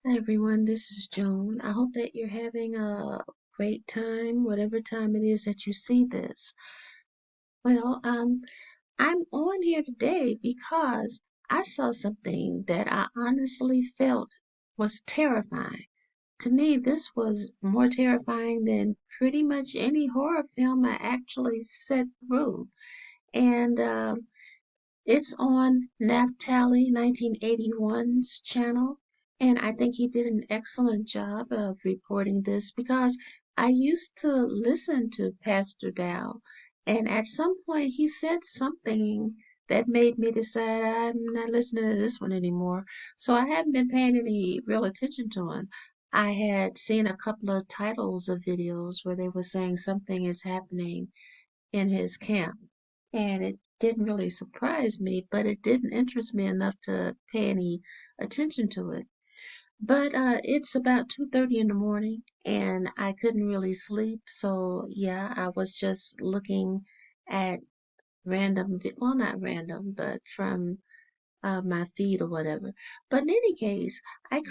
Hi everyone, this is Joan. I hope that you're having a great time, whatever time it is that you see this. Well, I'm on here today because I saw something that I honestly felt was terrifying. To me, this was more terrifying than pretty much any horror film I actually sat through. And it's on Naphtali 1981's channel, and I think he did an excellent job of reporting this because I used to listen to Pastor Dowell, and at some point he said something that made me decide I'm not listening to this one anymore. So I haven't been paying any real attention to him. I had seen a couple of titles of videos where they were saying something is happening in his camp. And it didn't really surprise me, but it didn't interest me enough to pay any attention to it. But it's about 2:30 in the morning, and I couldn't really sleep. So yeah, I was just looking at well, not random, but from my feed or whatever. But in any case, I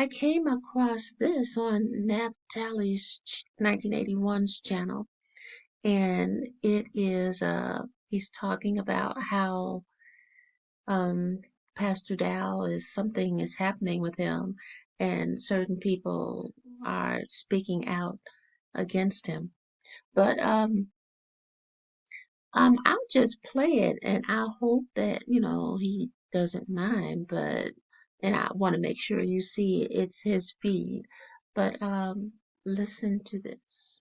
came across this on Naphtali's 1981's channel, and it is he's talking about how um Pastor Dow is something is happening with him, and certain people are speaking out against him. But I'll just play it, and I hope that he doesn't mind. But and I want to make sure you see it's his feed. But listen to this.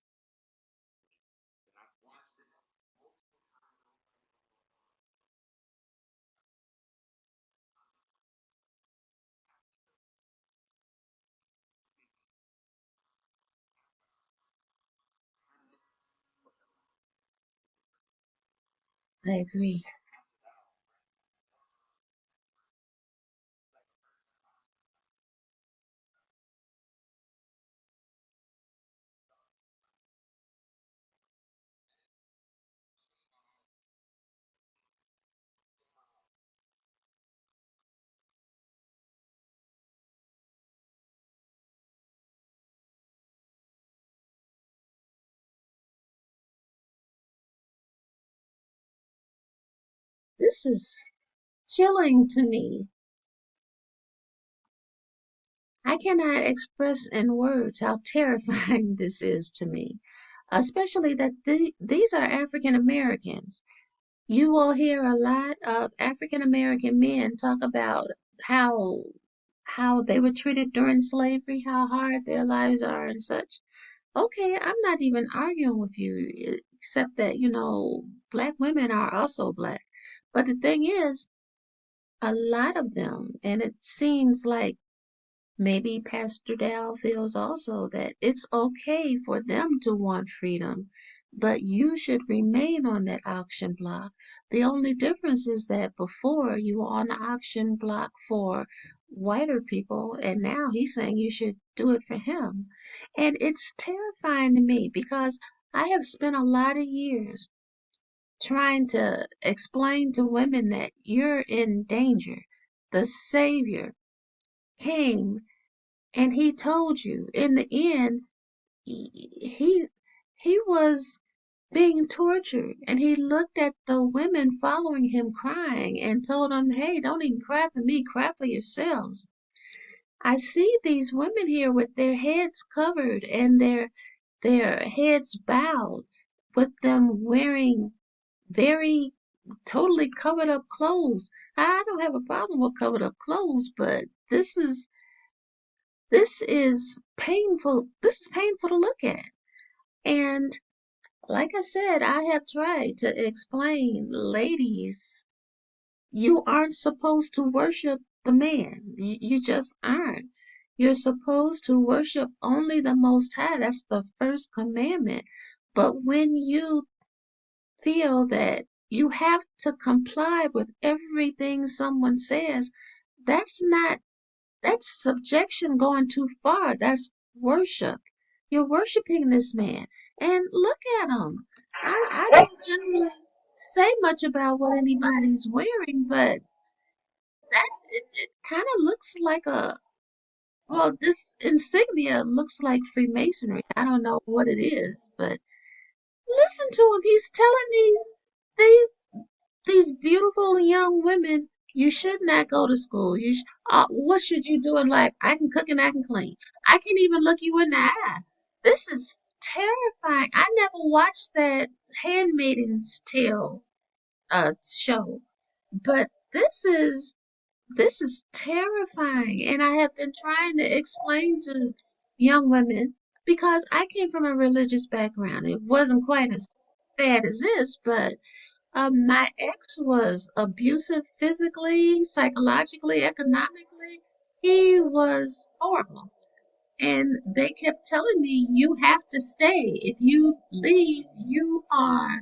I agree. This is chilling to me. I cannot express in words how terrifying this is to me, especially that these are African Americans. You will hear a lot of African American men talk about how how they were treated during slavery, how hard their lives are and such. Okay, I'm not even arguing with you, except that, black women are also black. But the thing is, a lot of them, and it seems like maybe Pastor Dow feels also that it's okay for them to want freedom, but you should remain on that auction block. The only difference is that before you were on the auction block for whiter people, and now he's saying you should do it for him. And it's terrifying to me because I have spent a lot of years trying to explain to women that you're in danger. The Savior came and he told you in the end he he was being tortured, and he looked at the women following him crying and told them, hey, don't even cry for me, cry for yourselves. I see these women here with their heads covered and their heads bowed, with them wearing very totally covered up clothes. I don't have a problem with covered up clothes, but this is painful. This is painful to look at. And like I said, I have tried to explain, ladies, you aren't supposed to worship the man. You just aren't. You're supposed to worship only the Most High. That's the first commandment. But when you feel that you have to comply with everything someone says, that's not that's subjection going too far. That's worship. You're worshiping this man. And look at him. I don't generally say much about what anybody's wearing, but it kind of looks like Well, this insignia looks like Freemasonry. I don't know what it is, but listen to him. He's telling these these beautiful young women, you should not go to school. What should you do in life? I can cook and I can clean. I can even look you in the eye. This is terrifying. I never watched that Handmaid's Tale show, but this is terrifying. And I have been trying to explain to young women because I came from a religious background. It wasn't quite as bad as this, but my ex was abusive physically, psychologically, economically. He was horrible. And they kept telling me, you have to stay. If you leave, you are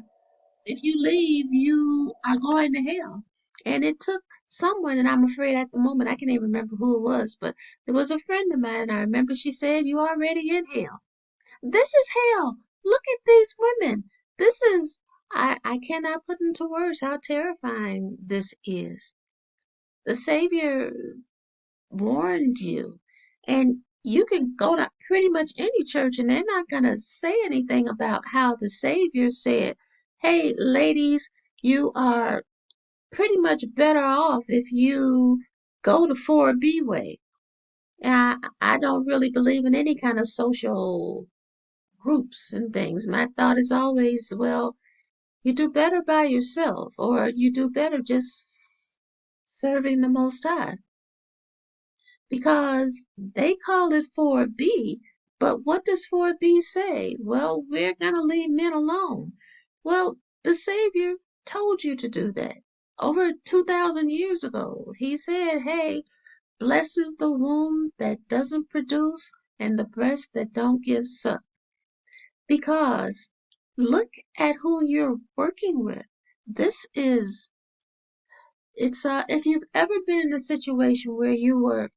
going to hell. And it took someone, and I'm afraid at the moment I can't even remember who it was, but it was a friend of mine. I remember she said, you already in hell. This is hell. Look at these women. This is, I cannot put into words how terrifying this is. The Savior warned you, and you can go to pretty much any church, and they're not going to say anything about how the Savior said, hey, ladies, you are pretty much better off if you go the 4B way. I don't really believe in any kind of social groups and things. My thought is always, well, you do better by yourself, or you do better just serving the Most High. Because they call it 4B, but what does 4B say? Well, we're going to leave men alone. Well, the Savior told you to do that. Over 2,000 years ago, he said, hey, blessed is the womb that doesn't produce and the breast that don't give suck. Because look at who you're working with. This is, if you've ever been in a situation where you were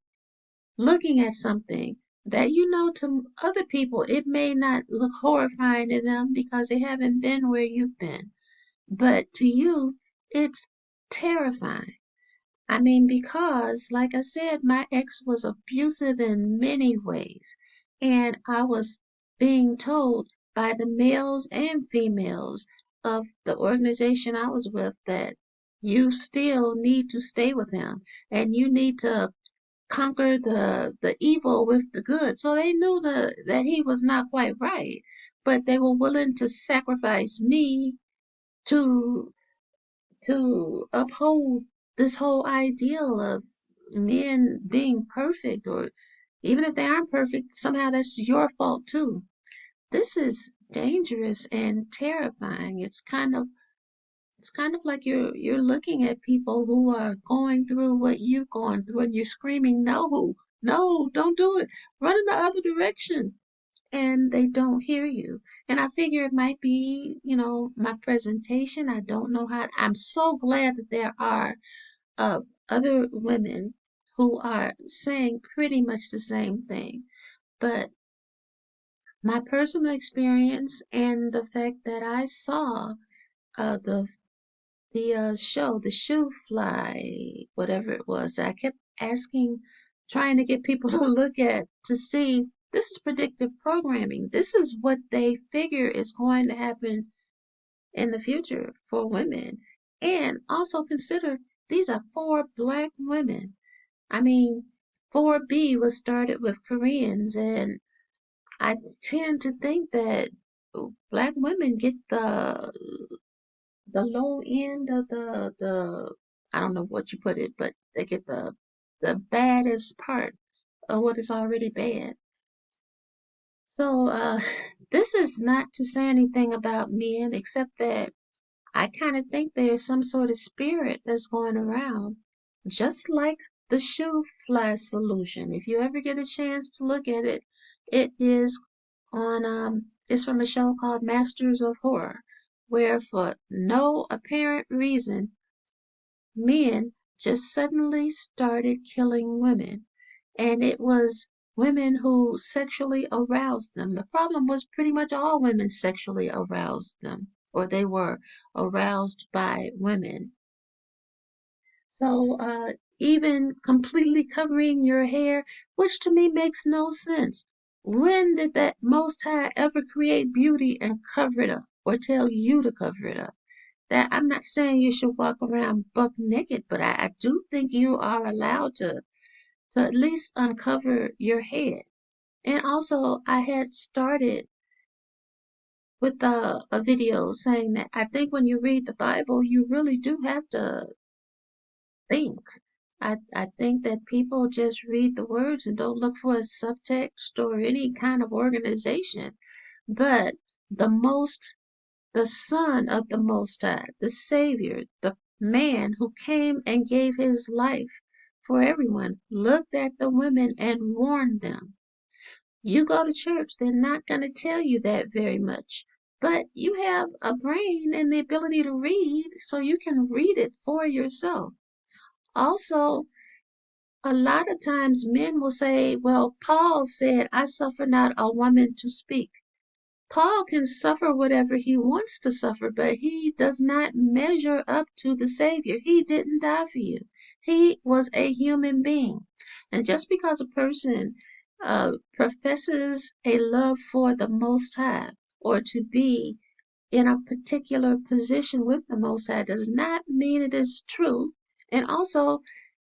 looking at something that to other people, it may not look horrifying to them because they haven't been where you've been. But to you, it's terrifying. I mean, because, like I said, my ex was abusive in many ways. And I was being told by the males and females of the organization I was with that you still need to stay with him and you need to conquer the evil with the good. So they knew that he was not quite right, but they were willing to sacrifice me to uphold this whole ideal of men being perfect, or even if they aren't perfect, somehow that's your fault too. This is dangerous and terrifying. It's kind of like you're looking at people who are going through what you've gone through and you're screaming, no, no, don't do it. Run in the other direction. And they don't hear you. And I figure it might be, my presentation. I don't know how. I'm so glad that there are uh, other women who are saying pretty much the same thing. But my personal experience and the fact that I saw the show, the shoe fly, whatever it was. I kept asking, trying to get people to look at to see this is predictive programming. This is what they figure is going to happen in the future for women. And also consider these are four black women. I mean, 4B was started with Koreans, and I tend to think that black women get the low end of the I don't know what you put it, but they get the baddest part of what is already bad. So this is not to say anything about men, except that I kind of think there's some sort of spirit that's going around, just like the shoe fly solution. If you ever get a chance to look at it, it is it's from a show called Masters of Horror, where for no apparent reason, men just suddenly started killing women. And it was women who sexually aroused them. The problem was pretty much all women sexually aroused them, or they were aroused by women. So even completely covering your hair, which to me makes no sense. When did that Most High ever create beauty and cover it up or tell you to cover it up? That I'm not saying you should walk around buck naked, but I do think you are allowed to at least uncover your head. And also, I had started with a video saying that I think when you read the Bible, you really do have to think. I think that people just read the words and don't look for a subtext or any kind of organization. But the most, the Son of the Most High, the Savior, the man who came and gave his life for everyone, looked at the women and warned them. You go to church, they're not going to tell you that very much. But you have a brain and the ability to read, so you can read it for yourself. Also, a lot of times men will say, well, Paul said, I suffer not a woman to speak. Paul can suffer whatever he wants to suffer, but he does not measure up to the Savior. He didn't die for you. He was a human being. And just because a person professes a love for the Most High or to be in a particular position with the Most High does not mean it is true. And also,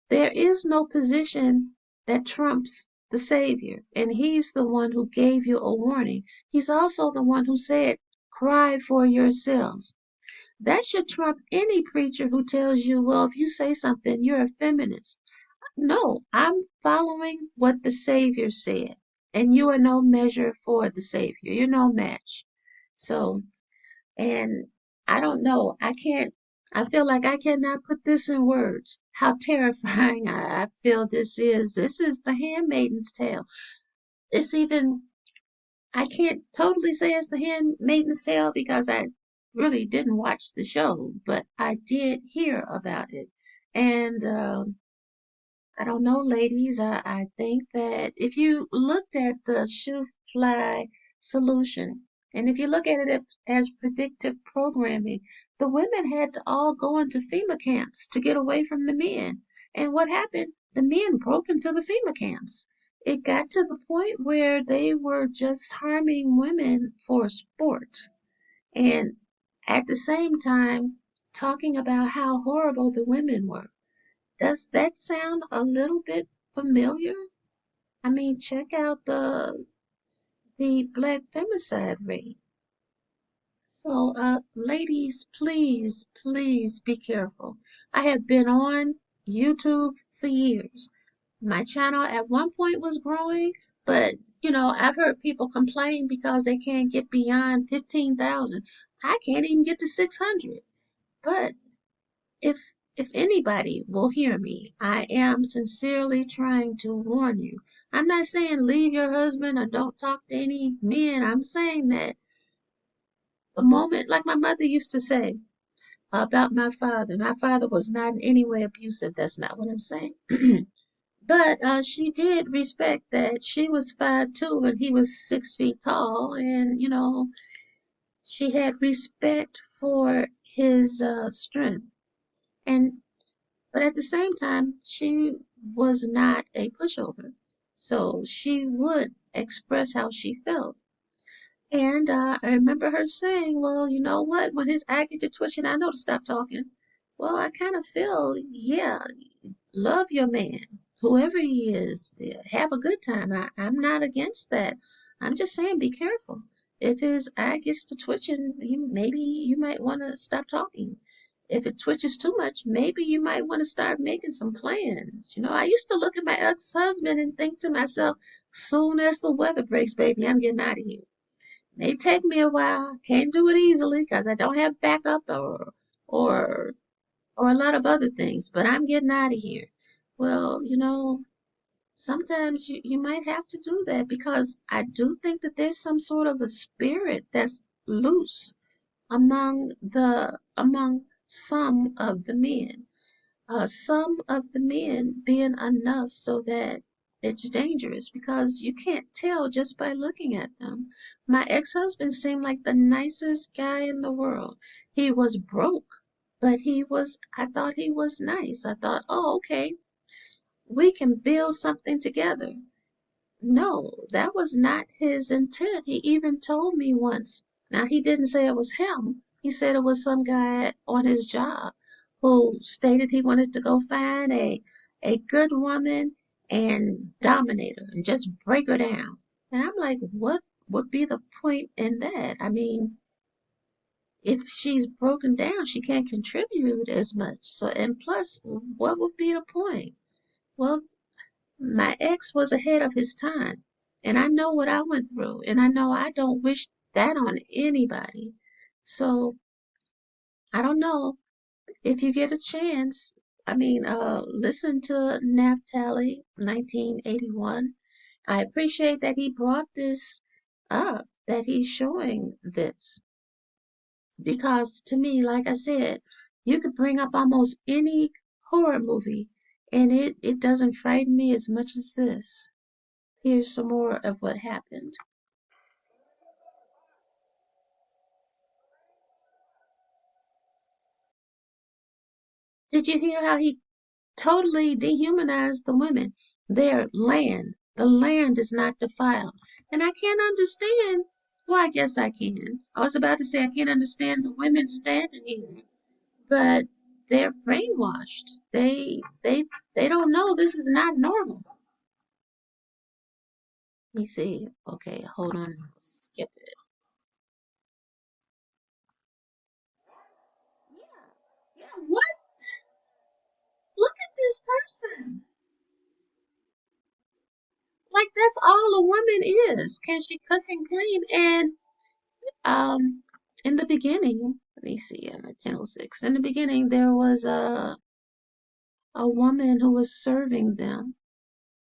there is no position that trumps the Savior, and He's the one who gave you a warning. He's also the one who said, cry for yourselves. That should trump any preacher who tells you, well, if you say something, you're a feminist. No, I'm following what the Savior said, and you are no measure for the Savior. You're no match. So, and I don't know. I feel like I cannot put this in words. How terrifying I feel this is. This is the handmaiden's tale. It's even, I can't totally say it's the handmaiden's tale because I really didn't watch the show, but I did hear about it. And I don't know, ladies. I think that if you looked at the shoe fly solution, and if you look at it as predictive programming, the women had to all go into FEMA camps to get away from the men. And what happened? The men broke into the FEMA camps. It got to the point where they were just harming women for sport. And at the same time, talking about how horrible the women were. Does that sound a little bit familiar? I mean, check out the black femicide rate. So, ladies, please, please be careful. I have been on YouTube for years. My channel at one point was growing, but I've heard people complain because they can't get beyond 15,000. I can't even get to 600. But if anybody will hear me, I am sincerely trying to warn you. I'm not saying leave your husband or don't talk to any men. I'm saying that the moment, like my mother used to say about my father was not in any way abusive. That's not what I'm saying. But she did respect that she was 5'2" and he was 6 feet tall, and she had respect for his strength. And But at the same time, she was not a pushover. So she would express how she felt. And I remember her saying, well, you know what? When his eye gets to twitching, I know to stop talking. Well, I kind of feel, yeah, love your man, whoever he is. Have a good time. I'm not against that. I'm just saying be careful. If his eye gets to twitching, maybe you might want to stop talking. If it twitches too much, maybe you might want to start making some plans. I used to look at my ex-husband and think to myself, soon as the weather breaks, baby, I'm getting out of here. May take me a while. Can't do it easily because I don't have backup or or a lot of other things, but I'm getting out of here. Well, sometimes you might have to do that because I do think that there's some sort of a spirit that's loose among some of the men. Some of the men being enough so that it's dangerous because you can't tell just by looking at them. My ex-husband seemed like the nicest guy in the world. He was broke, but I thought he was nice. I thought, oh, okay. we can build something together. No, that was not his intent. He even told me once. Now, he didn't say it was him. He said it was some guy on his job who stated he wanted to go find a good woman and dominate her and just break her down. And I'm like, what would be the point in that? I mean, if she's broken down, she can't contribute as much. So, and plus, what would be the point? Well, my ex was ahead of his time, and I know what I went through, and I know I don't wish that on anybody. So, I don't know if you get a chance. I mean, listen to Naphtali 1981. I appreciate that he brought this up, that he's showing this. Because to me, like I said, you could bring up almost any horror movie, and it doesn't frighten me as much as this. Here's some more of what happened. Did you hear how he totally dehumanized the women? Their land. The land is not defiled. And I can't understand. Well, I guess I can. I was about to say I can't understand the women standing here, but they're brainwashed. They don't know this is not normal. Let me see. Okay, hold on. I'll skip it. Yeah, yeah. What? Look at this person. Like that's all a woman is. Can she cook and clean? And um, in the beginning, let me see. I'm at 10:06. In the beginning, there was a woman who was serving them,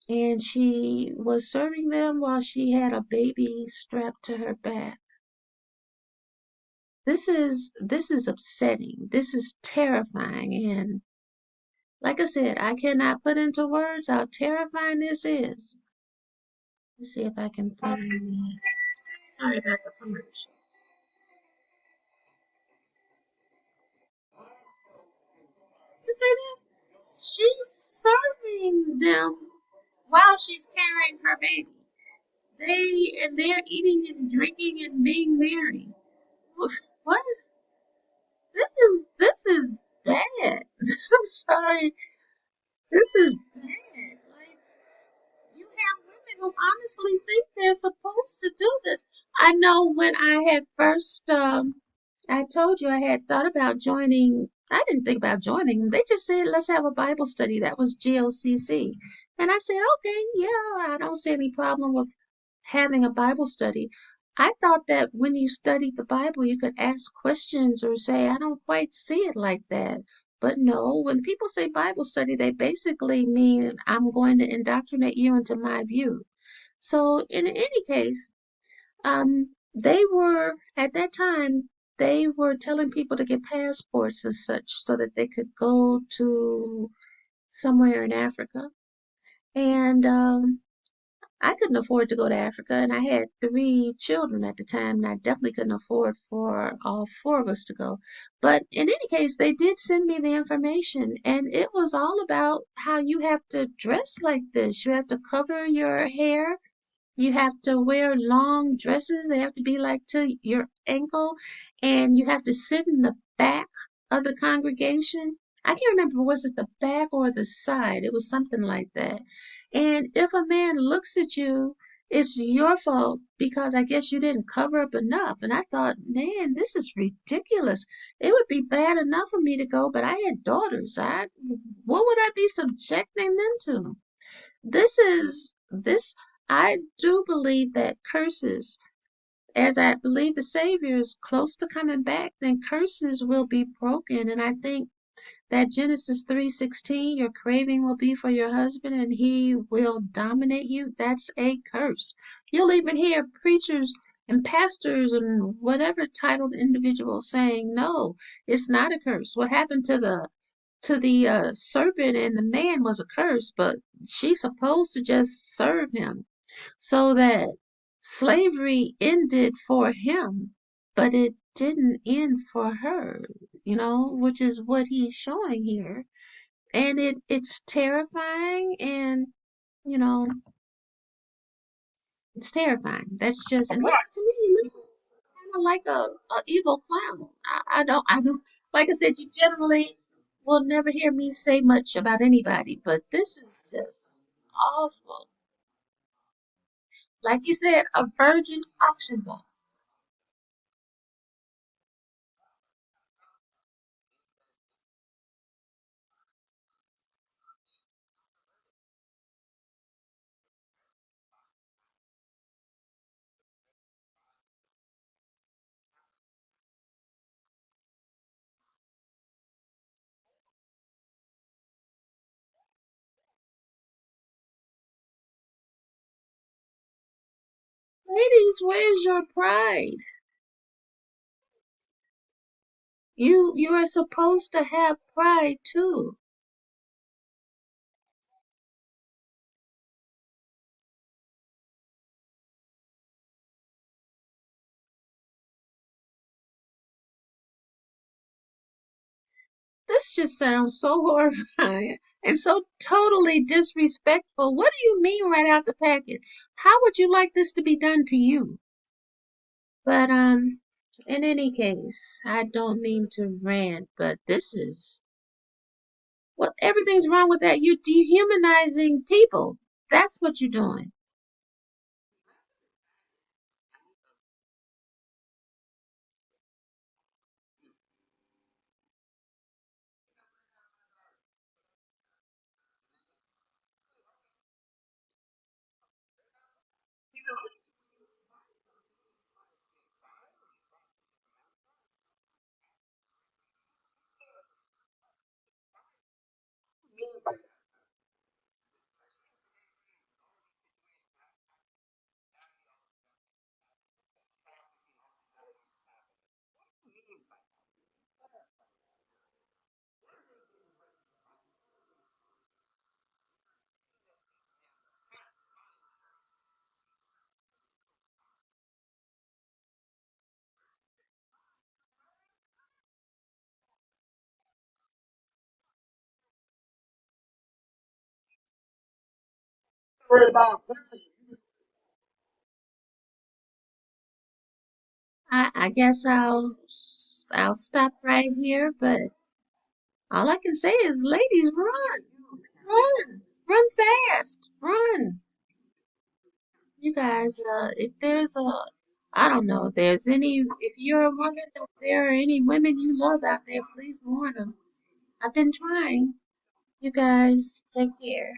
and she was serving them while she had a baby strapped to her back. This is upsetting. This is terrifying, and like I said, I cannot put into words how terrifying this is. Let's see if I can find the. Sorry about the commercials. You see this? She's serving them while she's carrying her baby. They're eating and drinking and being merry. What? This is bad. I'm sorry. This is bad. Like you have women who honestly think they're supposed to do this. I know when I had first, I told you I had thought about joining. I didn't think about joining. They just said, let's have a Bible study. That was GOCC. And I said, okay, yeah, I don't see any problem with having a Bible study. I thought that when you studied the Bible, you could ask questions or say, I don't quite see it like that. But no, when people say Bible study, they basically mean I'm going to indoctrinate you into my view. So in any case, they were at that time they were telling people to get passports and such so that they could go to somewhere in Africa. And I couldn't afford to go to Africa, and I had three children at the time, and I definitely couldn't afford for all four of us to go. But in any case, they did send me the information, and it was all about how you have to dress like this. You have to cover your hair, you have to wear long dresses. They have to be like to your ankle, and you have to sit in the back of the congregation. I can't remember, was it the back or the side? It was something like that. And if a man looks at you, it's your fault because I guess you didn't cover up enough. And I thought, man, this is ridiculous. It would be bad enough for me to go, but I had daughters. What would I be subjecting them to? This I do believe that curses, as I believe the Savior is close to coming back, then curses will be broken. And I think that Genesis 3:16, your craving will be for your husband and he will dominate you. That's a curse. You'll even hear preachers and pastors and whatever titled individuals saying, no, it's not a curse. What happened to the serpent and the man was a curse, but she's supposed to just serve him so that slavery ended for him, but it didn't end for her, which is what he's showing here. and it's terrifying, and you know, it's terrifying. That's just, and what to me, kind of like a evil clown. I don't, like I said, you generally will never hear me say much about anybody, but this is just awful. Like you said, a virgin auction block. Ladies, where's your pride? You are supposed to have pride too. This just sounds so horrifying and so totally disrespectful. What do you mean right out the packet? How would you like this to be done to you? But in any case, I don't mean to rant, but this is what everything's wrong with that. You're dehumanizing people. That's what you're doing. I guess I'll stop right here, but all I can say is, ladies, run, run, run fast, run. You guys, if there's I don't know, if there's any, if you're a woman, if there are any women you love out there, please warn them. I've been trying. You guys, take care.